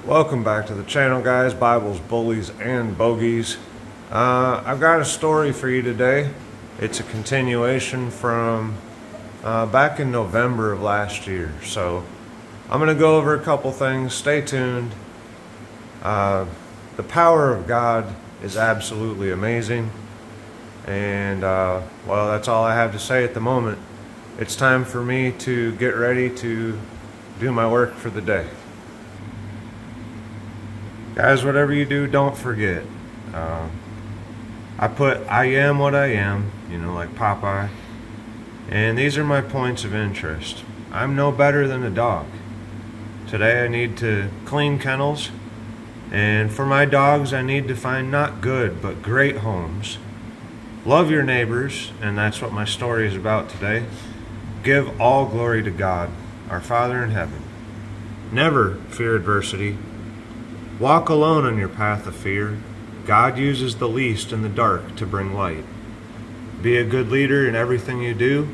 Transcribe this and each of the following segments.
Welcome back to the channel, guys. Bibles, bullies, and bogeys. I've got a story for you today. It's a continuation from back in November of last year. So I'm going to go over a couple things. Stay tuned. The power of God is absolutely amazing. And well, that's all I have to say at the moment. It's time for me to get ready to do my work for the day. Guys, whatever you do, don't forget. I am what I am, like Popeye. And these are my points of interest. I'm no better than a dog. Today I need to clean kennels. And for my dogs, I need to find not good, but great homes. Love your neighbors, and that's what my story is about today. Give all glory to God, our Father in heaven. Never fear adversity. Walk alone on your path of fear. God uses the least in the dark to bring light. Be a good leader in everything you do.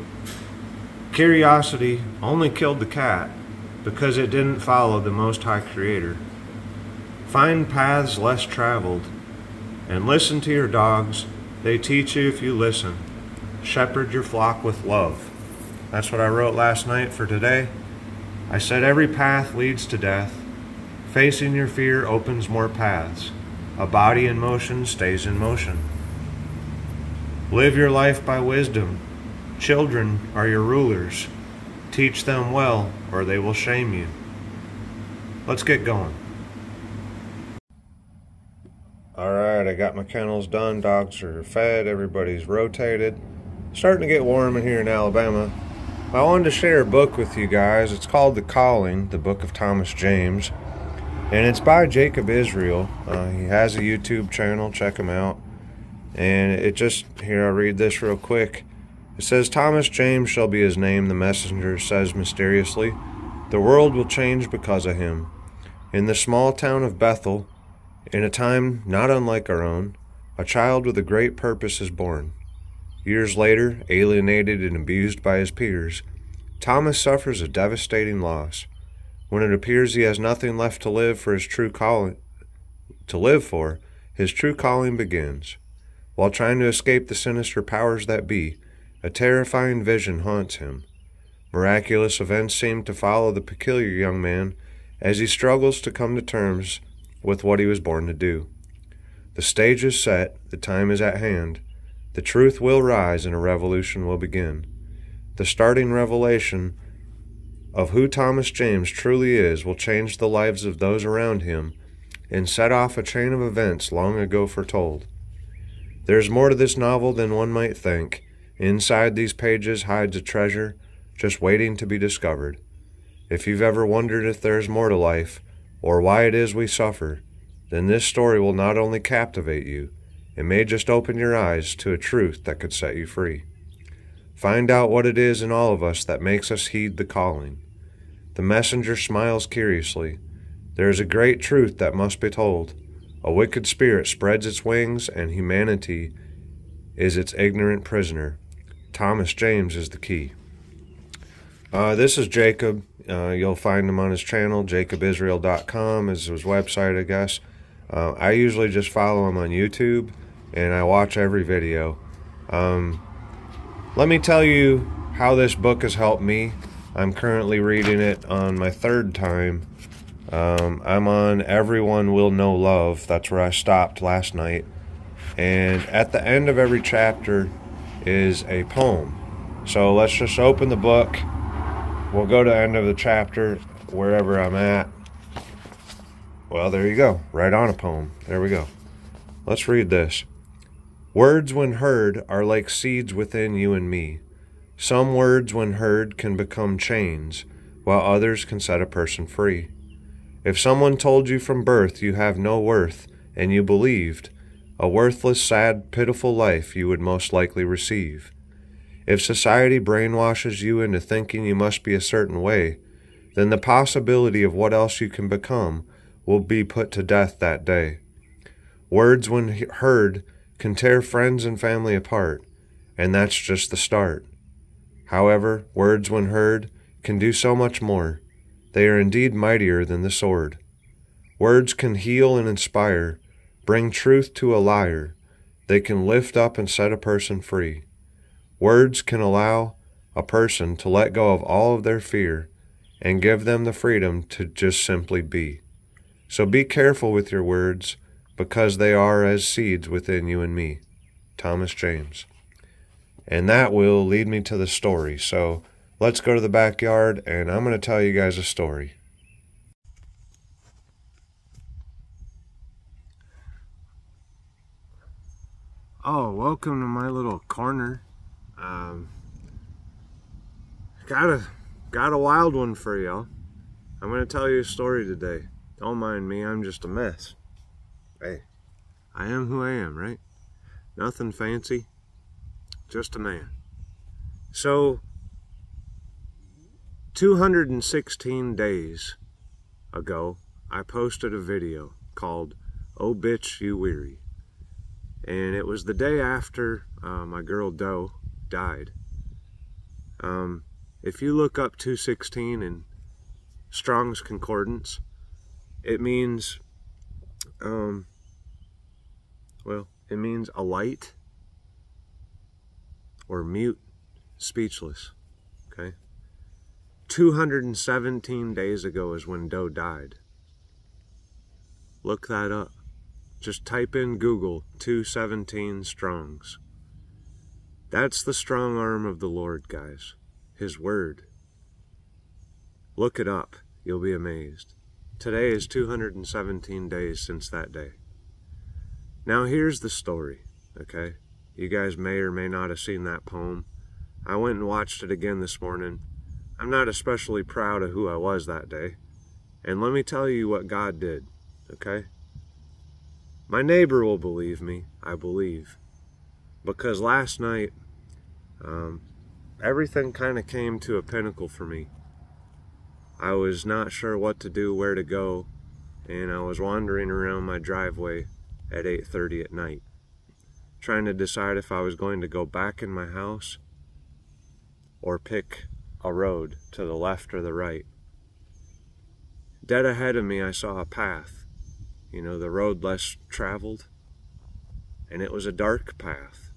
Curiosity only killed the cat because it didn't follow the Most High Creator. Find paths less traveled and listen to your dogs. They teach you if you listen. Shepherd your flock with love. That's what I wrote last night for today. I said every path leads to death. Facing your fear opens more paths. A body in motion stays in motion. Live your life by wisdom. Children are your rulers. Teach them well, or they will shame you. Let's get going. Alright, I got my kennels done. Dogs are fed. Everybody's rotated. Starting to get warm in here in Alabama. I wanted to share a book with you guys. It's called The Calling, the book of Thomas James. And it's by Jacob Israel. He has a YouTube channel. Check him out. And here I'll read this real quick. It says, Thomas James shall be his name, the messenger says mysteriously. The world will change because of him. In the small town of Bethel, in a time not unlike our own, a child with a great purpose is born. Years later, alienated and abused by his peers, Thomas suffers a devastating loss. When it appears he has nothing left to live for his true calling, his true calling begins. While trying to escape the sinister powers that be, a terrifying vision haunts him. Miraculous events seem to follow the peculiar young man as he struggles to come to terms with what he was born to do. The stage is set, the time is at hand. The truth will rise and a revolution will begin. The starting revelation of who Thomas James truly is will change the lives of those around him and set off a chain of events long ago foretold. There's more to this novel than one might think. Inside these pages hides a treasure just waiting to be discovered. If you've ever wondered if there's more to life or why it is we suffer, then this story will not only captivate you, it may just open your eyes to a truth that could set you free. Find out what it is in all of us that makes us heed the calling. The messenger smiles curiously. There is a great truth that must be told. A wicked spirit spreads its wings, and humanity is its ignorant prisoner. Thomas James is the key. This is Jacob. You'll find him on his channel. JacobIsrael.com is his website, I guess. I usually just follow him on YouTube, and I watch every video. Let me tell you how this book has helped me. I'm currently reading it on my third time. I'm on Everyone Will Know Love. That's where I stopped last night. And at the end of every chapter is a poem. So let's just open the book. We'll go to the end of the chapter wherever I'm at. Well, there you go. Right on a poem. There we go. Let's read this. Words when heard are like seeds within you and me. Some words when heard can become chains, while others can set a person free. If someone told you from birth you have no worth, and you believed, a worthless, sad, pitiful life you would most likely receive. If society brainwashes you into thinking you must be a certain way, then the possibility of what else you can become will be put to death that day. Words when heard can tear friends and family apart, and that's just the start. However, words when heard can do so much more. They are indeed mightier than the sword. Words can heal and inspire, bring truth to a liar. They can lift up and set a person free. Words can allow a person to let go of all of their fear and give them the freedom to just simply be. So be careful with your words, because they are as seeds within you and me. Thomas James. And that will lead me to the story. So let's go to the backyard, and I'm going to tell you guys a story. Oh, welcome to my little corner. Got a wild one for y'all. I'm going to tell you a story today. Don't mind me, I'm just a mess. Hey, I am who I am, right? Nothing fancy, just a man. So, 216 days ago, I posted a video called "Oh Bitch You Weary." And it was the day after my girl Doe died. If you look up 216 in Strong's Concordance, it means, it means a light or mute, speechless, okay? 217 days ago is when Doe died. Look that up. Just type in Google 217 Strongs. That's the strong arm of the Lord, guys. His word. Look it up. You'll be amazed. Today is 217 days since that day. Now here's the story, okay? You guys may or may not have seen that poem. I went and watched it again this morning. I'm not especially proud of who I was that day. And let me tell you what God did, okay? My neighbor will believe me, I believe. Because last night, everything kind of came to a pinnacle for me. I was not sure what to do, where to go, and I was wandering around my driveway at 8:30 at night, trying to decide if I was going to go back in my house or pick a road to the left or the right. Dead ahead of me, I saw a path, you know, the road less traveled, and it was a dark path.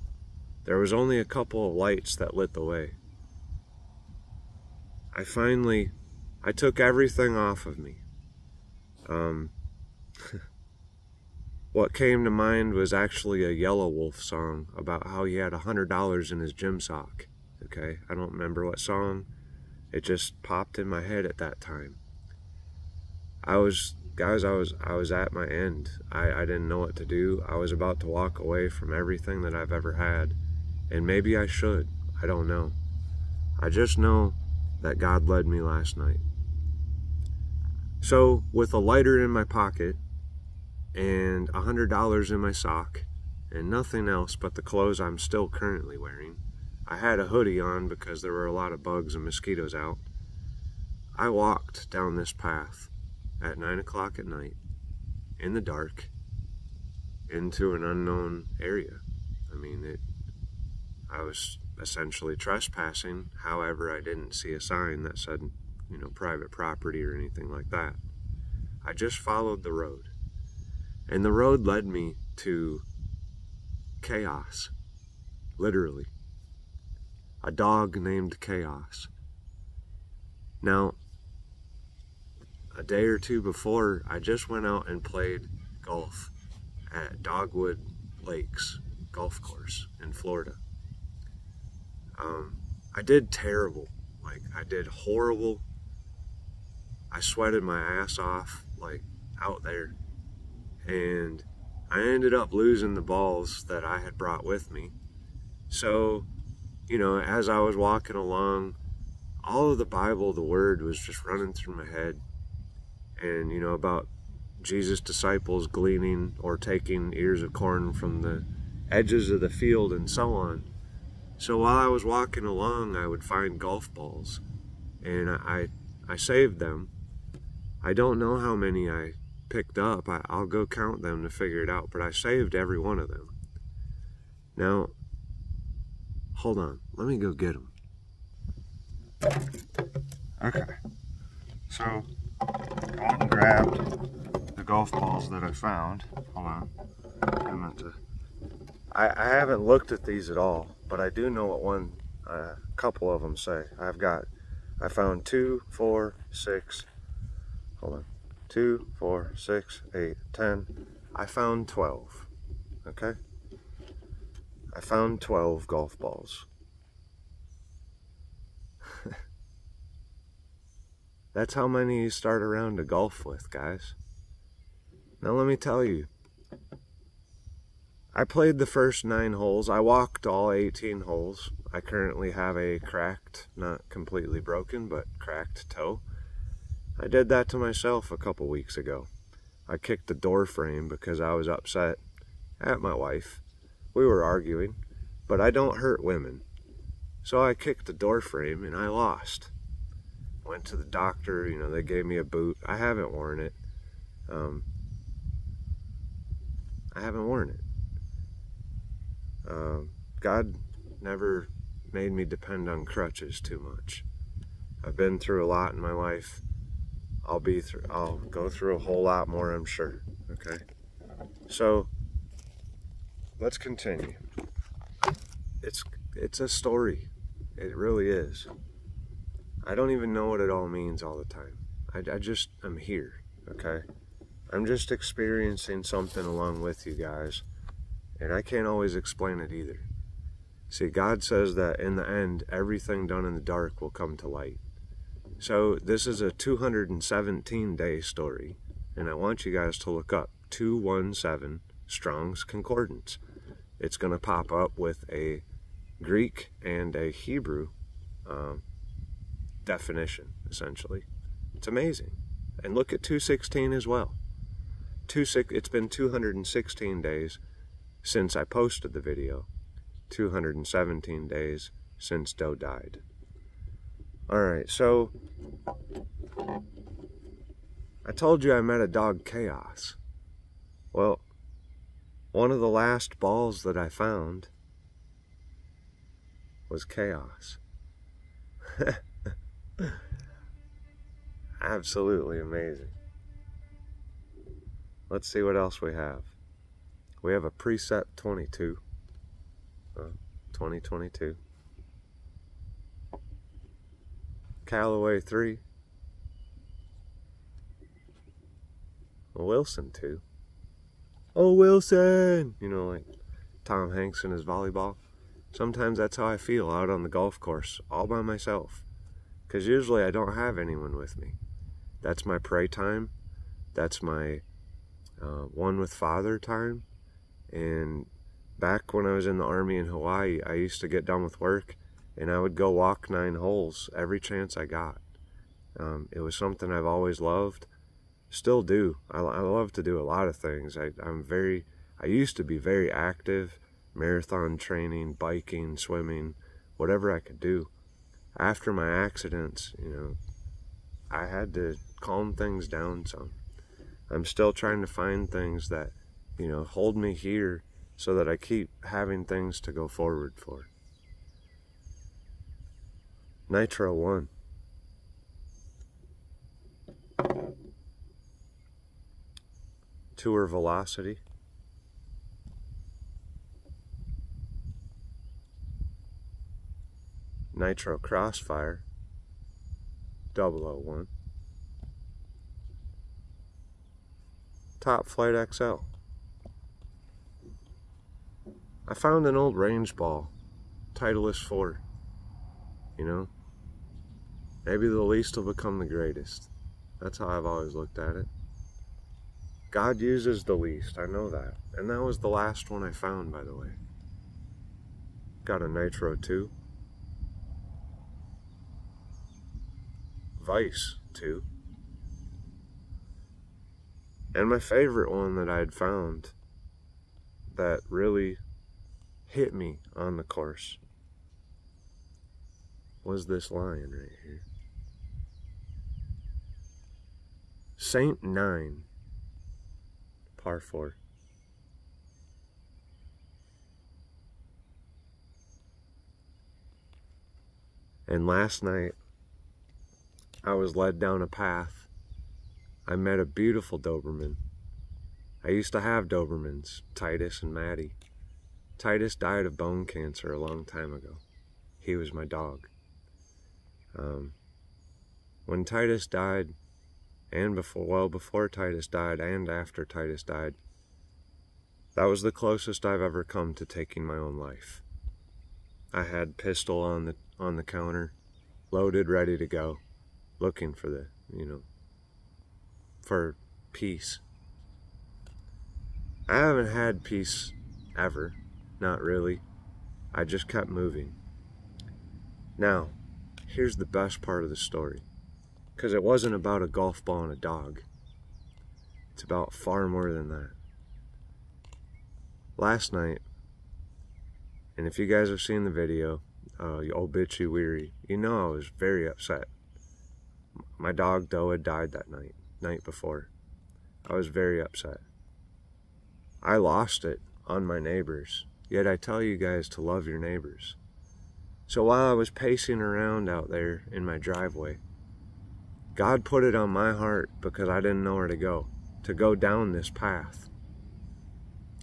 There was only a couple of lights that lit the way. I took everything off of me. What came to mind was actually a Yellow Wolf song about how he had $100 in his gym sock. Okay, I don't remember what song. It just popped in my head at that time. I was at my end. I didn't know what to do. I was about to walk away from everything that I've ever had. And maybe I should. I don't know. I just know that God led me last night. So, with a lighter in my pocket, and $100 in my sock, and nothing else but the clothes I'm still currently wearing, I had a hoodie on because there were a lot of bugs and mosquitoes out, I walked down this path at 9 o'clock at night, in the dark, into an unknown area. I mean, I was essentially trespassing. However, I didn't see a sign that said, you know, private property or anything like that. I just followed the road. And the road led me to chaos. Literally. A dog named Chaos. Now, a day or two before, I just went out and played golf at Dogwood Lakes Golf Course in Florida. I did terrible. Like, I did horrible. I sweated my ass off, like, out there. And I ended up losing the balls that I had brought with me. So, you know, as I was walking along, all of the Bible, the Word, was just running through my head. And, you know, about Jesus' disciples gleaning or taking ears of corn from the edges of the field and so on. So while I was walking along, I would find golf balls, and I saved them. I don't know how many I picked up. I'll go count them to figure it out, but I saved every one of them. Now, hold on. Let me go get them. Okay. So, I went and grabbed the golf balls that I found. Hold on. I meant to. I haven't looked at these at all, but I do know what a couple of them say. I found 2, 4, 6. Hold on. 2, 4, 6, 8, 10. I found 12. Okay? I found 12 golf balls. That's how many you start around to golf with, guys. Now let me tell you, I played the first 9 holes. I walked all 18 holes. I currently have a cracked, not completely broken, but cracked toe. I did that to myself a couple weeks ago. I kicked the door frame because I was upset at my wife. We were arguing, but I don't hurt women. So I kicked the door frame and I lost. Went to the doctor, you know, they gave me a boot. I haven't worn it. God never made me depend on crutches too much. I've been through a lot in my life. I'll go through a whole lot more, I'm sure. Okay? So, let's continue. It's a story. It really is. I don't even know what it all means all the time. I'm here, okay? I'm just experiencing something along with you guys, and I can't always explain it either. See, God says that in the end, everything done in the dark will come to light. So this is a 217-day story, and I want you guys to look up 217 Strong's Concordance. It's going to pop up with a Greek and a Hebrew definition, essentially. It's amazing. And look at 216 as well. It's been 216 days since I posted the video. 217 days since Doe died. Alright, so I told you I met a dog, Chaos. Well, one of the last balls that I found was Chaos. Absolutely amazing. Let's see what else we have. We have a Precept 22. 2022. Callaway 3. A Wilson 2. Oh, Wilson! You know, like Tom Hanks in his volleyball. Sometimes that's how I feel out on the golf course, all by myself. Because usually I don't have anyone with me. That's my pray time. That's my one with Father time. And back when I was in the Army in Hawaii, I used to get done with work and I would go walk 9 holes every chance I got. It was something I've always loved. Still do. I love to do a lot of things. I used to be very active, marathon training, biking, swimming, whatever I could do. After my accidents, you know, I had to calm things down some. I'm still trying to find things that, you know, hold me here so that I keep having things to go forward for. Nitro 1. Tour Velocity. Nitro Crossfire. 001. Top Flight XL. I found an old range ball, Titleist 4. You know, maybe the least will become the greatest. That's how I've always looked at it. God uses the least, I know that. And that was the last one I found, by the way. Got a Nitro 2. Vice 2. And my favorite one that I had found that really hit me on the course was this lion right here. Saint 9, par 4. And last night, I was led down a path. I met a beautiful Doberman. I used to have Dobermans, Titus and Maddie. Titus died of bone cancer a long time ago. He was my dog. When Titus died, and before Titus died and after Titus died, that was the closest I've ever come to taking my own life. I had pistol on the counter, loaded, ready to go, looking for for peace. I haven't had peace ever, not really. I just kept moving. Now, here's the best part of the story, because it wasn't about a golf ball and a dog. It's about far more than that. Last night, and if you guys have seen the video, you old bitch you weary, you know I was very upset. My dog Doe had died that night before. I was very upset. I lost it on my neighbors, yet I tell you guys to love your neighbors. So while I was pacing around out there in my driveway, God put it on my heart, because I didn't know where to go down this path.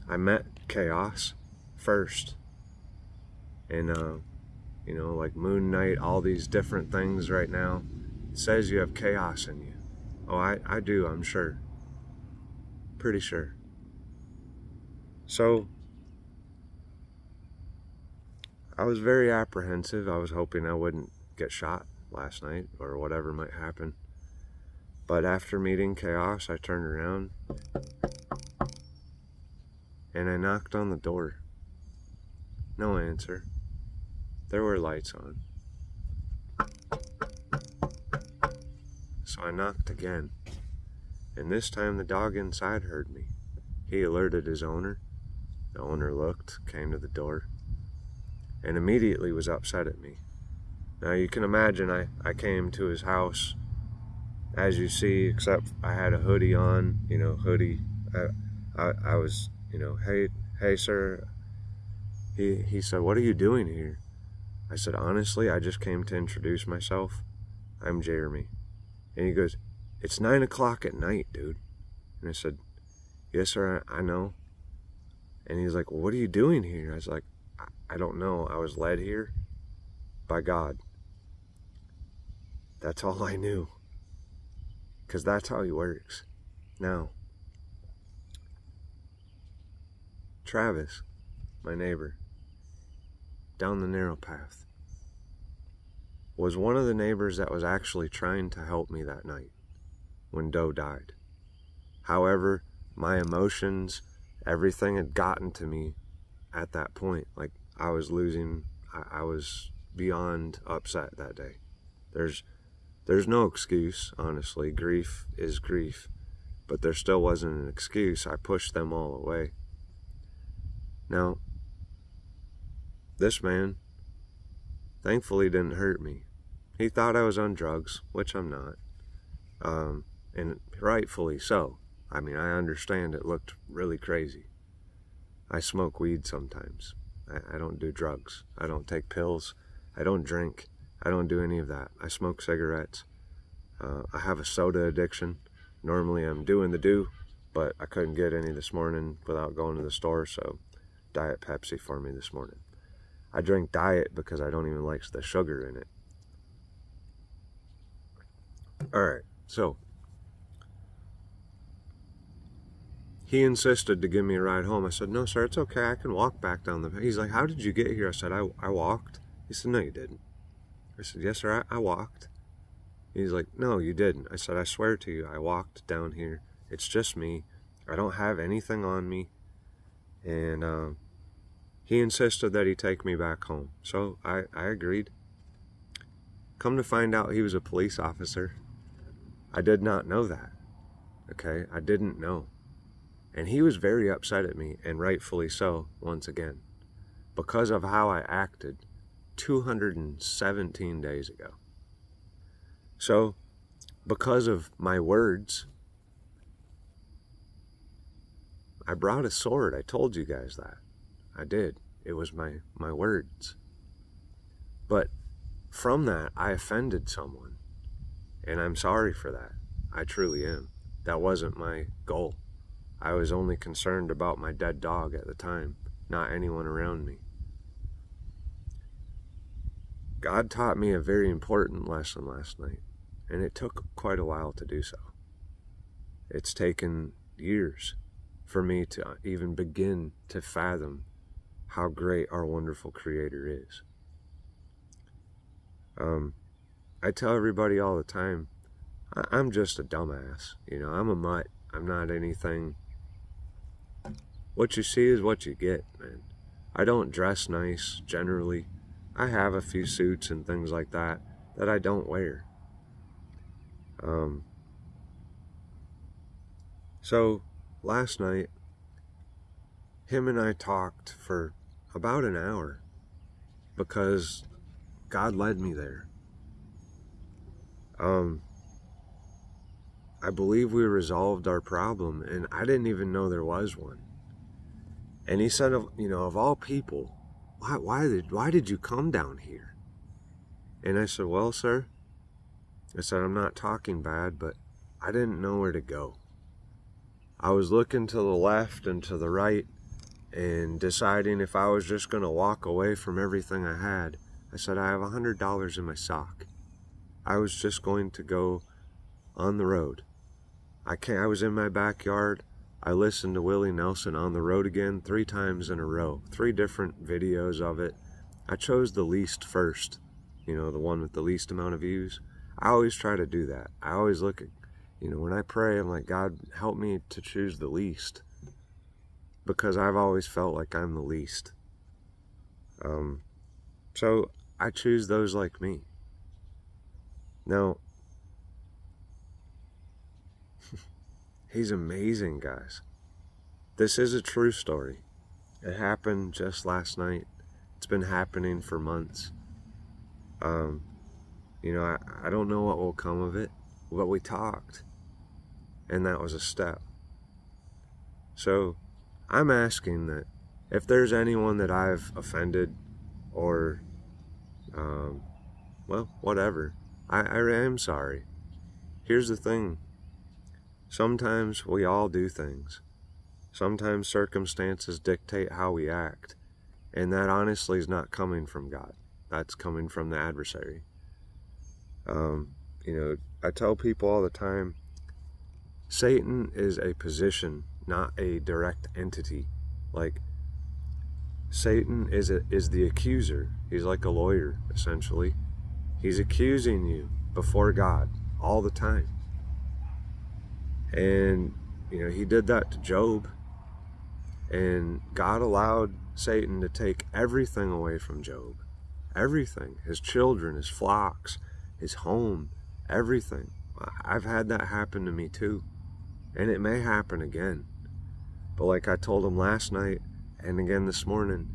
I met chaos first. And, like Moon Knight, all these different things right now, it says you have chaos in you. Oh, I do, I'm sure. Pretty sure. So, I was very apprehensive. I was hoping I wouldn't get shot last night or whatever might happen. But after meeting chaos, I turned around and I knocked on the door. No answer. There were lights on. So I knocked again. And this time the dog inside heard me. He alerted his owner. The owner looked, came to the door, and immediately was upset at me. Now you can imagine I came to his house, as you see, except I had a hoodie on, hoodie. I was, hey sir. He said, "What are you doing here?" I said, "Honestly, I just came to introduce myself. I'm Jeremy." And he goes, "It's 9 o'clock at night, dude." And I said, "Yes, sir, I know." And he's like, "Well, what are you doing here?" I was like, I don't know. I was led here by God. That's all I knew. Because that's how he works. Now, Travis, my neighbor, down the narrow path, was one of the neighbors that was actually trying to help me that night when Doe died. However, my emotions, everything had gotten to me at that point. Like, I was I was beyond upset that day. There's no excuse, honestly. Grief is grief. But there still wasn't an excuse. I pushed them all away. Now, this man thankfully didn't hurt me. He thought I was on drugs, which I'm not. And rightfully so. I mean, I understand it looked really crazy. I smoke weed sometimes. I don't do drugs. I don't take pills. I don't drink. I don't do any of that. I smoke cigarettes. I have a soda addiction. Normally I'm doing the do, but I couldn't get any this morning without going to the store, so Diet Pepsi for me this morning. I drink Diet because I don't even like the sugar in it. Alright, so he insisted to give me a ride home. I said, "No, sir, it's okay. I can walk back down the..." He's like, "How did you get here?" I said, I walked. He said, "No, you didn't." I said, "Yes, sir, I walked." He's like, "No, you didn't." I said, "I swear to you, I walked down here. It's just me. I don't have anything on me." And he insisted that he take me back home. So I agreed. Come to find out, he was a police officer. I did not know that. Okay, I didn't know. And he was very upset at me, and rightfully so, once again, because of how I acted 217 days ago. So, because of my words, I brought a sword. I told you guys that. I did. It was my words. But from that, I offended someone. And I'm sorry for that. I truly am. That wasn't my goal. I was only concerned about my dead dog at the time, not anyone around me. God taught me a very important lesson last night, and it took quite a while to do so. It's taken years for me to even begin to fathom how great our wonderful Creator is. I tell everybody all the time, I'm just a dumbass. I'm a mutt. I'm not anything. What you see is what you get, man. I don't dress nice, generally. I have a few suits and things like that I don't wear. So, last night, him and I talked for about an hour because God led me there. I believe we resolved our problem, and I didn't even know there was one. And he said, of all people, why did you come down here? And I said, well, sir, I said, I'm not talking bad, but I didn't know where to go. I was looking to the left and to the right and deciding if I was just going to walk away from everything I had. I said, I have $100 in my sock. I was just going to go on the road. I was in my backyard. I listened to Willie Nelson on the road again 3 times in a row. 3 different videos of it. I chose the least first. The one with the least amount of views. I always try to do that. I always look at, when I pray, I'm like, God, help me to choose the least. Because I've always felt like I'm the least. So I choose those like me. Now, he's amazing, guys. This is a true story. It happened just last night. It's been happening for months. I don't know what will come of it, but we talked, and that was a step. So I'm asking that if there's anyone that I've offended or, well, whatever, I am sorry. Here's the thing. Sometimes we all do things. Sometimes circumstances dictate how we act. And that honestly is not coming from God. That's coming from the adversary. I tell people all the time, Satan is a position, not a direct entity. Like, Satan is the accuser. He's like a lawyer, essentially. He's accusing you before God all the time. And, he did that to Job. And God allowed Satan to take everything away from Job. Everything. His children, his flocks, his home, everything. I've had that happen to me too. And it may happen again. But like I told him last night and again this morning,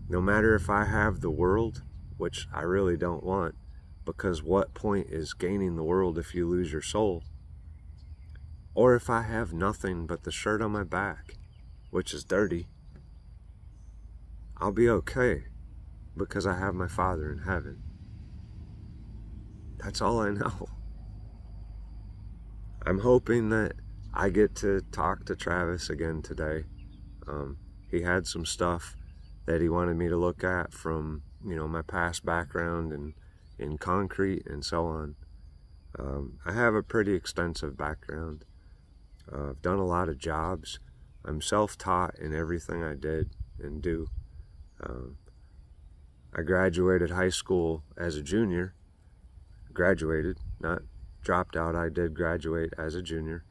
no matter if I have the world, which I really don't want, because what point is gaining the world if you lose your soul? Or if I have nothing but the shirt on my back, which is dirty, I'll be okay because I have my Father in heaven. That's all I know. I'm hoping that I get to talk to Travis again today. He had some stuff that he wanted me to look at from, my past background and in concrete and so on. I have a pretty extensive background. I've done a lot of jobs. I'm self-taught in everything I did and do. I graduated high school as a junior. Graduated, not dropped out. I did graduate as a junior.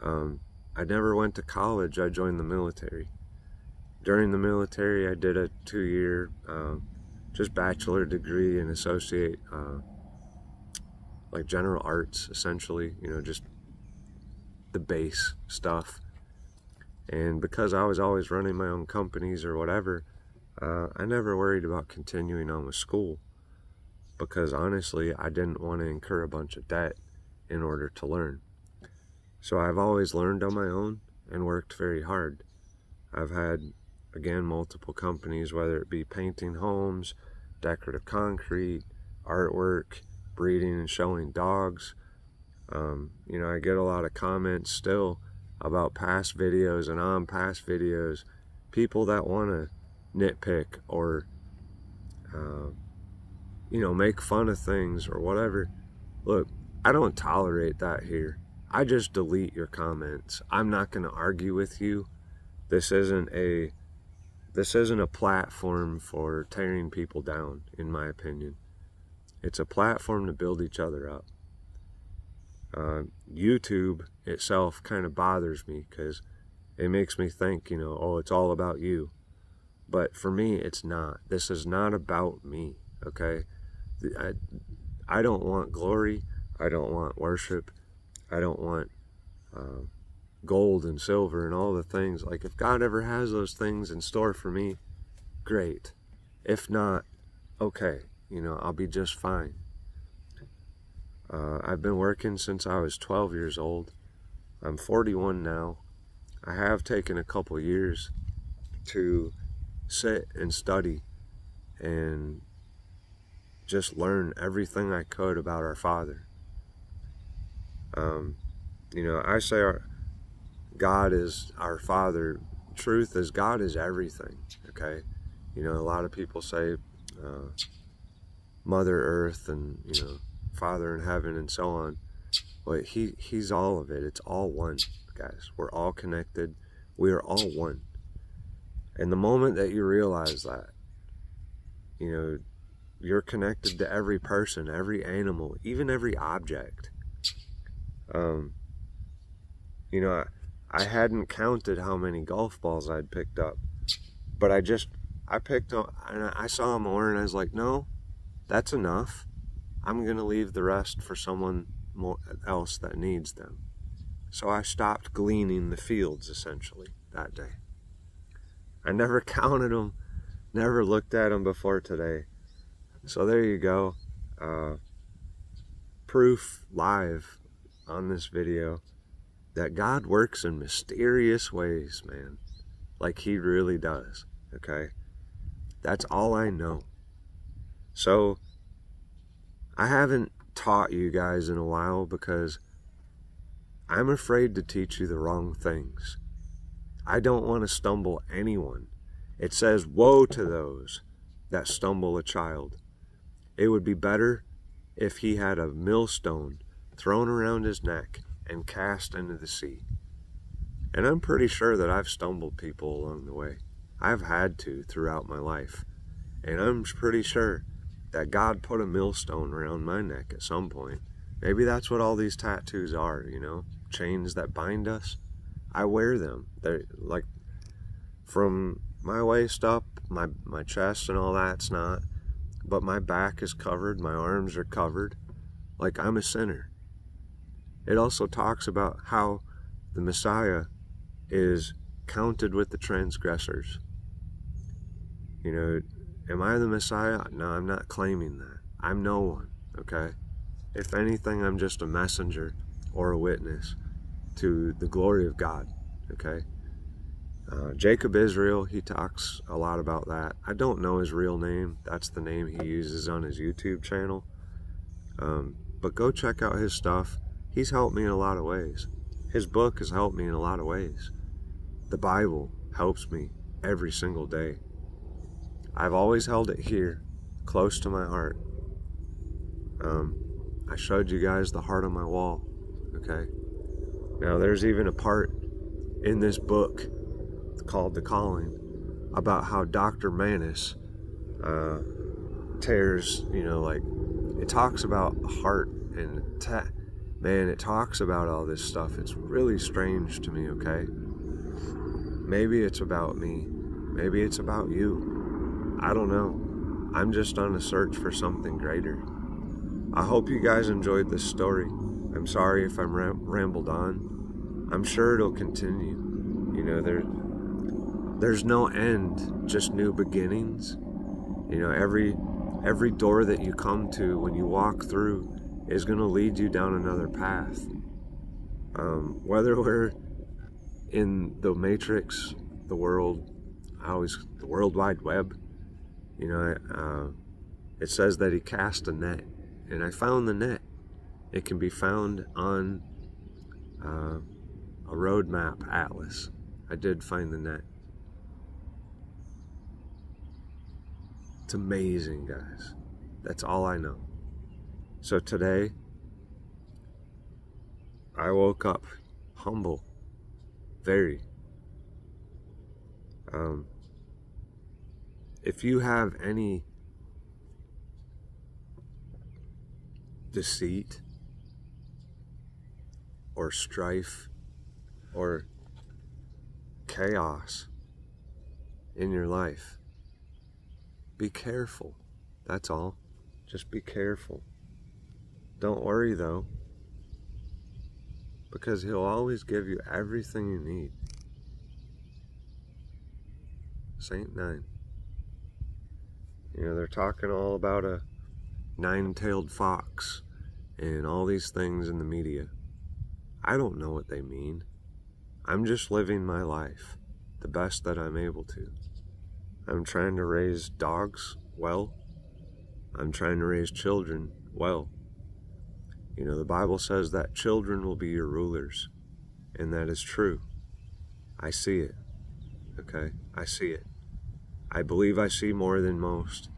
I never went to college. I joined the military. During the military, I did a 2-year just bachelor degree in associate, like general arts, essentially, just the base stuff. And because I was always running my own companies or whatever, I never worried about continuing on with school, because honestly, I didn't want to incur a bunch of debt in order to learn. So I've always learned on my own and worked very hard. I've had, again, multiple companies, whether it be painting homes, decorative concrete, artwork, breeding and showing dogs. I get a lot of comments still. about past videos and on past videos, people that want to nitpick or make fun of things or whatever. Look, I don't tolerate that here. I just delete your comments. I'm not going to argue with you. This isn't a platform for tearing people down, in my opinion. It's a platform to build each other up. YouTube itself kind of bothers me because it makes me think, oh, it's all about you. But for me, it's not. This is not about me, okay? I don't want glory. I don't want worship. I don't want gold and silver and all the things. Like, if God ever has those things in store for me, great. If not, okay, I'll be just fine. I've been working since I was 12 years old. I'm 41 now. I have taken a couple years to sit and study and just learn everything I could about our Father. I say God is our Father. Truth is, God is everything, okay? A lot of people say Mother Earth and, Father in heaven and so on. But he's all of it. It's all one, guys. We're all connected. We are all one. And the moment that you realize that, you're connected to every person, every animal, even every object. I hadn't counted how many golf balls I'd picked up, but I picked up, and I saw more, and I was like, no, that's enough. I'm gonna leave the rest for someone else that needs them. So I stopped gleaning the fields, essentially, that day. I never counted them, never looked at them before today. So there you go. Proof live on this video that God works in mysterious ways, man. Like he really does, okay? That's all I know. So I haven't taught you guys in a while because I'm afraid to teach you the wrong things. I don't want to stumble anyone. It says, woe to those that stumble a child. It would be better if he had a millstone thrown around his neck and cast into the sea. And I'm pretty sure that I've stumbled people along the way. I've had to throughout my life. And I'm pretty sure that God put a millstone around my neck at some point. Maybe that's what all these tattoos are, chains that bind us. I wear them. They're like from my waist up, my chest and all that's not. But my back is covered, my arms are covered. Like I'm a sinner. It also talks about how the Messiah is counted with the transgressors. Am I the Messiah? No, I'm not claiming that. I'm no one, okay? If anything, I'm just a messenger or a witness to the glory of God, okay? Jacob Israel, he talks a lot about that. I don't know his real name. That's the name he uses on his YouTube channel. But go check out his stuff. He's helped me in a lot of ways. His book has helped me in a lot of ways. The Bible helps me every single day. I've always held it here, close to my heart. I showed you guys the heart on my wall, okay? Now there's even a part in this book called The Calling about how Dr. Manis tears, it talks about heart and man, it talks about all this stuff. It's really strange to me, okay? Maybe it's about me. Maybe it's about you. I don't know. I'm just on a search for something greater. I hope you guys enjoyed this story. I'm sorry if I'm rambled on. I'm sure it'll continue. There's no end, just new beginnings. Every door that you come to when you walk through is going to lead you down another path. Whether we're in the Matrix, the World Wide Web, it says that he cast a net, and I found the net. It can be found on a a roadmap atlas. I did find the net. It's amazing, guys. That's all I know. So today, I woke up humble, very. If you have any deceit or strife or chaos in your life, be careful. That's all. Just be careful. Don't worry though, because he'll always give you everything you need. Saint 9. You know, they're talking all about a nine-tailed fox and all these things in the media. I don't know what they mean. I'm just living my life the best that I'm able to. I'm trying to raise dogs well. I'm trying to raise children well. You know, the Bible says that children will be your rulers, and that is true. I see it, okay? I see it. I believe I see more than most.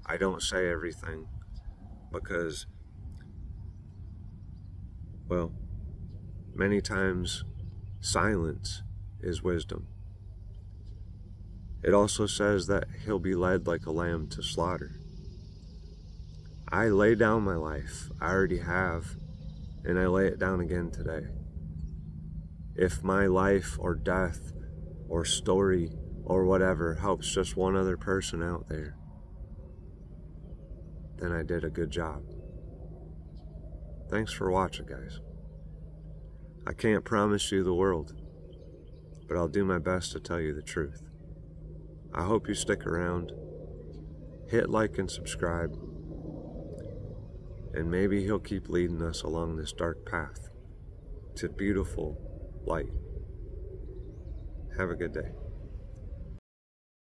I don't say everything because, well, many times silence is wisdom. It also says that he'll be led like a lamb to slaughter. I lay down my life. I already have, and I lay it down again today. If my life or death or story or whatever helps just one other person out there, then I did a good job. Thanks for watching, guys. I can't promise you the world, but I'll do my best to tell you the truth. I hope you stick around, hit like and subscribe, and maybe he'll keep leading us along this dark path to beautiful light. Have a good day.